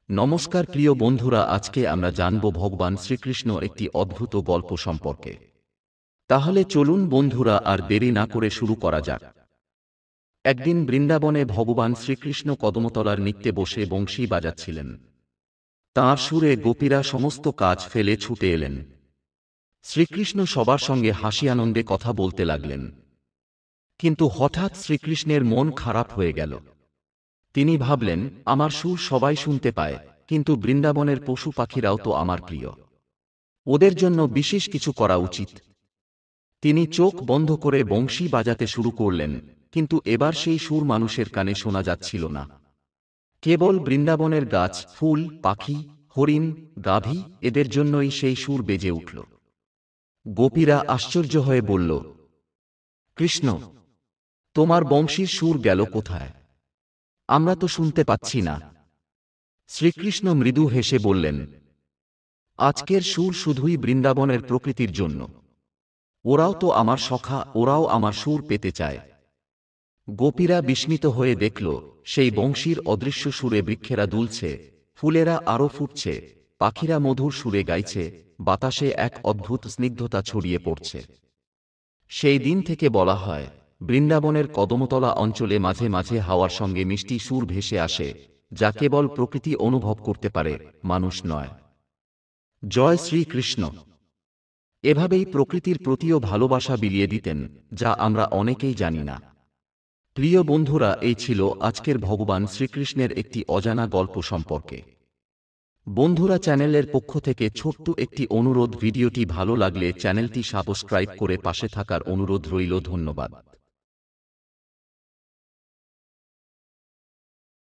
নমস্কার প্রিয় বন্ধুরা, আজকে আমরা জানব ভগবান শ্রীকৃষ্ণ একটি অদ্ভুত গল্প সম্পর্কে। তাহলে চলুন বন্ধুরা, আর দেরি না করে শুরু করা যাক। একদিন বৃন্দাবনে ভগবান শ্রীকৃষ্ণ কদমতলার নিত্যে বসে বংশী বাজাচ্ছিলেন। তাঁর সুরে গোপীরা সমস্ত কাজ ফেলে ছুটে এলেন। শ্রীকৃষ্ণ সবার সঙ্গে হাসি আনন্দে কথা বলতে লাগলেন। কিন্তু হঠাৎ শ্রীকৃষ্ণের মন খারাপ হয়ে গেল। তিনি ভাবলেন, আমার সুর সবাই শুনতে পায়, কিন্তু বৃন্দাবনের পশু পাখিরাও তো আমার প্রিয়। ওদের জন্য বিশেষ কিছু করা উচিত। তিনি চোখ বন্ধ করে বংশী বাজাতে শুরু করলেন, কিন্তু এবার সেই সুর মানুষের কানে শোনা যাচ্ছিল না। কেবল বৃন্দাবনের গাছ, ফুল, পাখি, হরিণ, গাভী, এদের জন্যই সেই সুর বেজে উঠল। গোপীরা আশ্চর্য হয়ে বলল, কৃষ্ণ, তোমার বংশীর সুর গেল কোথায়? আমরা তো শুনতে পাচ্ছি না। শ্রীকৃষ্ণ মৃদু হেসে বললেন, আজকের সুর শুধুই বৃন্দাবনের প্রকৃতির জন্য। ওরাও তো আমার সখা, ওরাও আমার সুর পেতে চায়। গোপীরা বিস্মিত হয়ে দেখল, সেই বংশীর অদৃশ্য সুরে বৃক্ষেরা দুলছে, ফুলেরা আরো ফুটছে, পাখিরা মধুর সুরে গাইছে, বাতাসে এক অদ্ভুত স্নিগ্ধতা ছড়িয়ে পড়ছে। সেই দিন থেকে বলা হয়, বৃন্দাবনের কদমতলা অঞ্চলে মাঝে মাঝে হাওয়ার সঙ্গে মিষ্টি সুর ভেসে আসে, যা কেবল প্রকৃতি অনুভব করতে পারে, মানুষ নয়। জয় শ্রীকৃষ্ণ। এভাবেই প্রকৃতির প্রতিও ভালোবাসা বিলিয়ে দিতেন, যা আমরা অনেকেই জানি না। প্রিয় বন্ধুরা, এই ছিল আজকের ভগবান শ্রীকৃষ্ণের একটি অজানা গল্প সম্পর্কে। বন্ধুরা, চ্যানেলের পক্ষ থেকে ছোট্ট একটি অনুরোধ, ভিডিওটি ভালো লাগলে চ্যানেলটি সাবস্ক্রাইব করে পাশে থাকার অনুরোধ রইল। ধন্যবাদ।